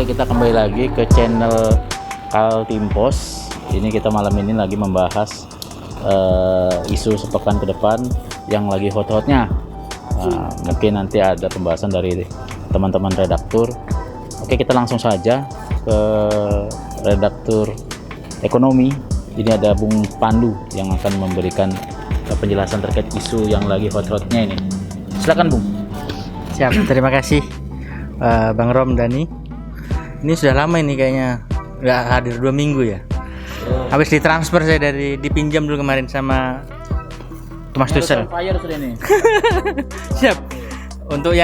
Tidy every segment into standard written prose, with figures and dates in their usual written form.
Oke, kita kembali lagi ke channel Kaltimpos. Ini kita malam ini lagi membahas isu sepekan ke depan yang lagi hot-hotnya. Mungkin nanti ada pembahasan dari teman-teman redaktur. Oke, kita langsung saja ke redaktur ekonomi. Ini ada Bung Pandu yang akan memberikan penjelasan terkait isu yang lagi hot-hotnya ini. Silakan Bung. Siap, terima kasih Bang Rom Dani. Ini sudah lama ini kayaknya nggak hadir 2 minggu ya. Habis ditransfer saya dipinjam dulu kemarin sama Thomas Tuchel. Siap. Untuk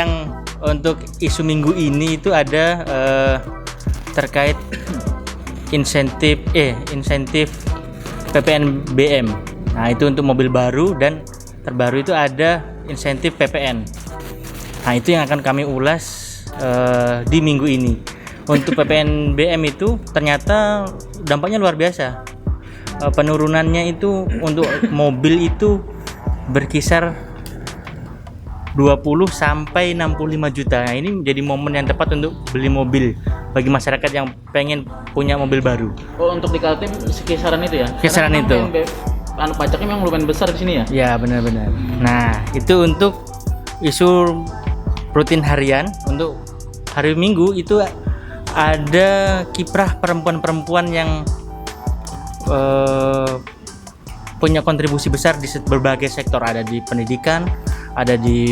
isu minggu ini itu ada terkait insentif PPNBM. Nah, itu untuk mobil baru, dan terbaru itu ada insentif PPN. Nah, itu yang akan kami ulas di minggu ini. Untuk PPNBM itu ternyata dampaknya luar biasa. Penurunannya itu untuk mobil itu berkisar 20 sampai 65 juta. Nah, ini menjadi momen yang tepat untuk beli mobil bagi masyarakat yang pengen punya mobil baru. Oh, untuk di Kaltim kisaran itu ya? Kisaran itu. Pajaknya memang lumayan besar di sini ya? Ya, benar-benar. Nah, itu untuk isu rutin harian. Untuk hari Minggu itu ada kiprah perempuan-perempuan yang punya kontribusi besar di berbagai sektor. Ada di pendidikan, ada di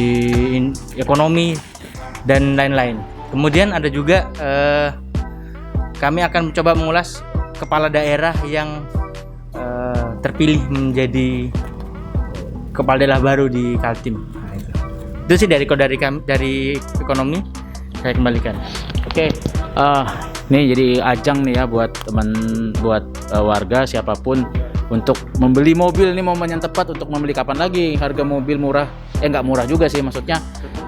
ekonomi, dan lain-lain. Kemudian ada juga kami akan mencoba mengulas kepala daerah yang terpilih menjadi kepala daerah baru di Kaltim. Nah, itu sih dari ekonomi. Saya kembalikan. Oke, ini jadi ajang nih ya buat warga siapapun untuk membeli mobil. Ini momen yang tepat untuk membeli. Kapan lagi harga mobil murah? Nggak murah juga sih, maksudnya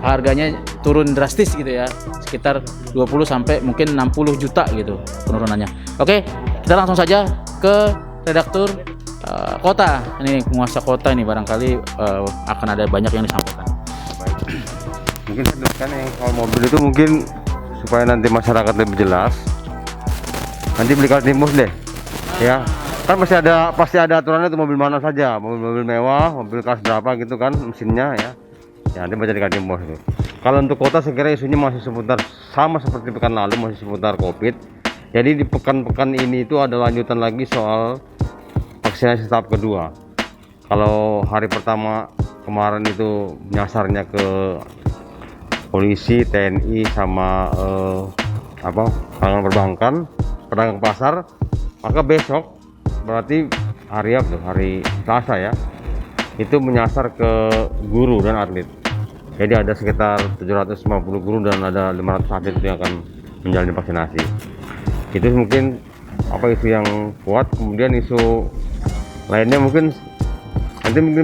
harganya turun drastis gitu ya, sekitar 20 sampai mungkin 60 juta gitu penurunannya. Oke, kita langsung saja ke redaktur kota. Ini penguasa kota ini barangkali akan ada banyak yang disampaikan. Mungkin saya jelaskan yang soal mobil itu, mungkin supaya nanti masyarakat lebih jelas. Nanti beli Kaltimpos deh, ya. Kan pasti ada aturannya tuh, mobil mana saja, mobil mewah, mobil kelas berapa gitu kan mesinnya ya. Ya, nanti baca di Kaltimpos itu. Kalau untuk kota saya kira isunya masih seputar sama seperti pekan lalu, masih seputar Covid. Jadi di pekan-pekan ini itu ada lanjutan lagi soal vaksinasi tahap kedua. Kalau hari pertama kemarin itu nyasarnya ke polisi, TNI, sama kalangan perbankan, pedagang pasar, maka besok berarti hari Selasa ya, itu menyasar ke guru dan atlet. Jadi ada sekitar 750 guru dan ada 500 atlet yang akan menjalani vaksinasi. Itu mungkin isu yang kuat. Kemudian isu lainnya mungkin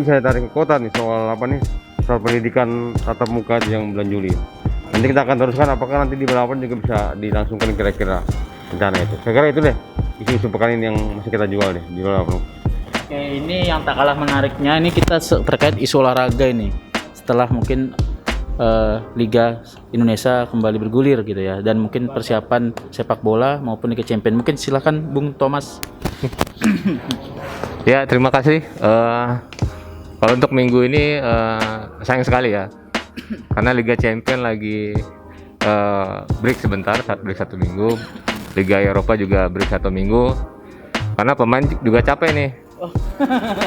saya tarik ke kota nih, soal pendidikan tatap muka yang bulan Juli. Nanti kita akan teruskan apakah nanti di Balapan juga bisa dilangsungkan kira-kira rencana itu. Saya kira itu deh isu-isu pekan ini yang masih kita jual di Balapan. Oke, ini yang tak kalah menariknya, ini kita terkait isu olahraga ini. Setelah mungkin Liga Indonesia kembali bergulir gitu ya, dan mungkin persiapan sepak bola maupun Liga Champions. Mungkin silakan Bung Thomas. Ya, terima kasih. Kalau untuk minggu ini sayang sekali ya, karena Liga Champions lagi break sebentar, break 1 minggu. Liga Eropa juga break 1 minggu, karena pemain juga capek nih.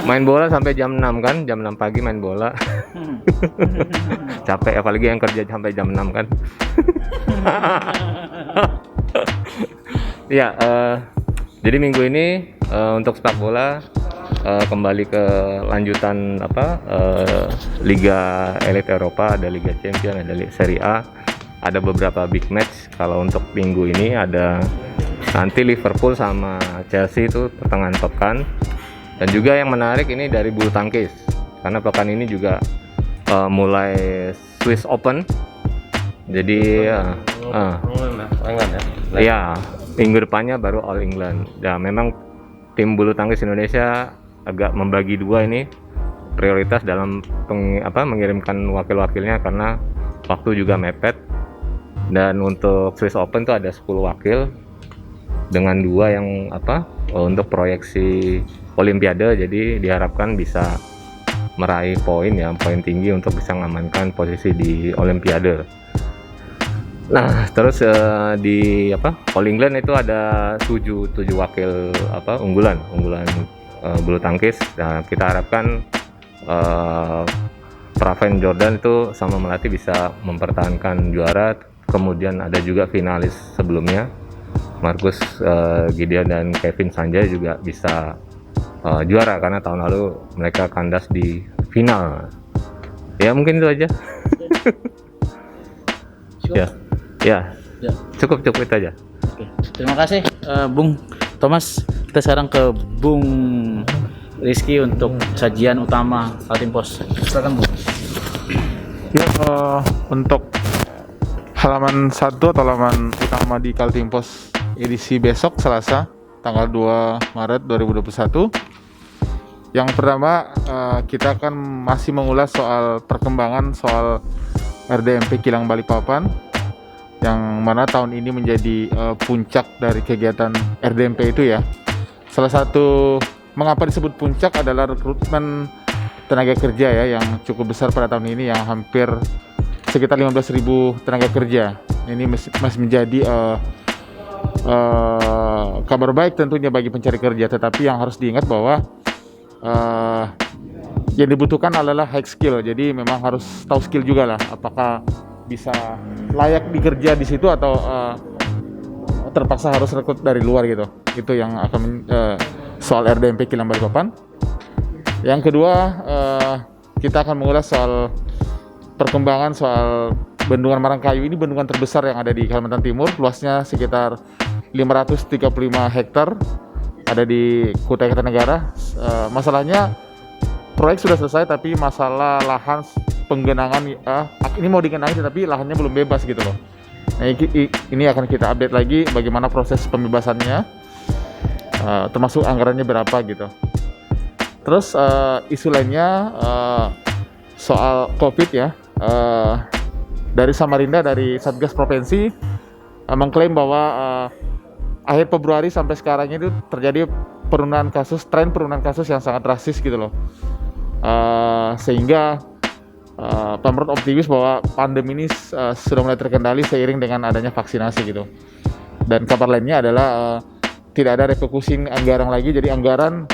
Main bola sampai jam 6 kan, jam 6 pagi main bola. Capek, apalagi yang kerja sampai jam 6 kan. Ya, jadi minggu ini untuk sepak bola kembali ke lanjutan Liga Elite Eropa, ada Liga Champions, ada Serie A, ada beberapa big match. Kalau untuk minggu ini ada nanti Liverpool sama Chelsea itu pertengahan pekan, dan juga yang menarik ini dari bulu tangkis, karena pekan ini juga mulai Swiss Open. Jadi ya minggu depannya baru All England. Ya, memang tim bulu tangkis Indonesia agak membagi dua ini prioritas dalam mengirimkan wakil-wakilnya, karena waktu juga mepet. Dan untuk Swiss Open itu ada 10 wakil dengan 2 yang untuk proyeksi Olimpiade, jadi diharapkan bisa meraih poin tinggi untuk bisa mengamankan posisi di Olimpiade. Nah, terus di All England itu ada 7 wakil unggulan bulu tangkis. Nah, kita harapkan Praven Jordan itu sama Melati bisa mempertahankan juara. Kemudian ada juga finalis sebelumnya, Marcus Gideon dan Kevin Sanjay juga bisa juara karena tahun lalu mereka kandas di final. Ya mungkin itu aja. ya cukup itu aja. Oke, terima kasih Bung Thomas. Kita sekarang ke Bung Rizky untuk sajian utama Kaltim Pos. Silakan Bung. Ya, untuk halaman 1 atau halaman utama di Kaltim Pos edisi besok Selasa tanggal 2 Maret 2021. Yang pertama, kita akan masih mengulas soal perkembangan soal RDMP Kilang Balikpapan, yang mana tahun ini menjadi puncak dari kegiatan RDMP itu ya. Salah satu mengapa disebut puncak adalah rekrutmen tenaga kerja ya, yang cukup besar pada tahun ini, yang hampir sekitar 15.000 tenaga kerja. Ini masih menjadi kabar baik tentunya bagi pencari kerja, tetapi yang harus diingat bahwa yang dibutuhkan adalah high skill. Jadi memang harus tahu skill juga lah, apakah bisa layak dikerja di situ atau terpaksa harus rekrut dari luar gitu. Itu yang akan soal RDMP Kilang Balikpapan. Yang kedua, kita akan mengulas soal perkembangan soal Bendungan Marangkayu. Ini bendungan terbesar yang ada di Kalimantan Timur, luasnya sekitar 535 hektar, ada di Kutai Kartanegara. Masalahnya proyek sudah selesai, tapi masalah lahan penggenangan ini mau digenangi tapi lahannya belum bebas gitu loh. Nah, ini akan kita update lagi bagaimana proses pembebasannya, termasuk anggarannya berapa gitu. Terus isu lainnya soal COVID ya. Dari Samarinda, dari Satgas Provinsi mengklaim bahwa akhir Februari sampai sekarang itu terjadi tren penurunan kasus yang sangat drastis gitu loh. Sehingga pemerintah optimis bahwa pandemi ini sudah mulai terkendali seiring dengan adanya vaksinasi gitu. Dan kabar lainnya adalah tidak ada refocusing anggaran lagi, jadi anggaran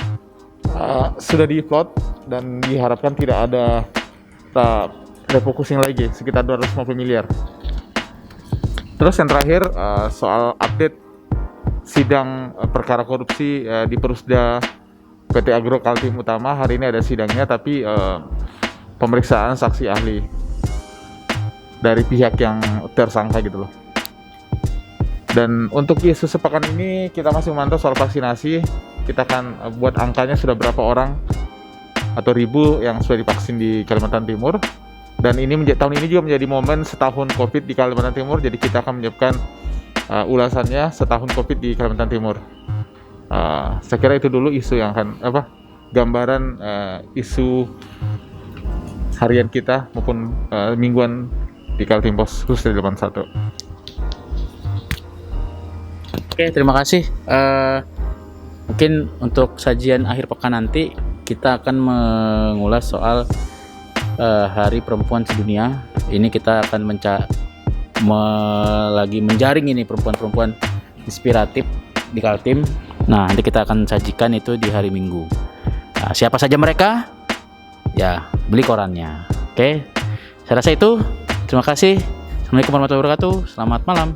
sudah di-plot dan diharapkan tidak ada refocusing lagi, sekitar 250 miliar. Terus yang terakhir soal update sidang perkara korupsi di Perusda PT Agro Kaltim Utama. Hari ini ada sidangnya, tapi pemeriksaan saksi ahli dari pihak yang tersangka gitu loh. Dan untuk isu sepekan ini kita masih memantau soal vaksinasi. Kita akan buat angkanya sudah berapa orang atau ribu yang sudah divaksin di Kalimantan Timur. Dan ini tahun ini juga menjadi momen setahun COVID di Kalimantan Timur. Jadi kita akan menyiapkan ulasannya setahun COVID di Kalimantan Timur. Saya kira itu dulu isu yang akan gambaran isu harian kita maupun mingguan di Kaltim Pos khusus 81. Oke, terima kasih. Mungkin untuk sajian akhir pekan nanti kita akan mengulas soal Hari Perempuan Sedunia. Ini kita akan lagi menjaring ini perempuan-perempuan inspiratif di Kaltim. Nah, nanti kita akan sajikan itu di hari Minggu. Nah, siapa saja mereka? Ya, beli korannya. Oke, saya rasa itu. Terima kasih. Assalamualaikum warahmatullahi wabarakatuh. Selamat malam.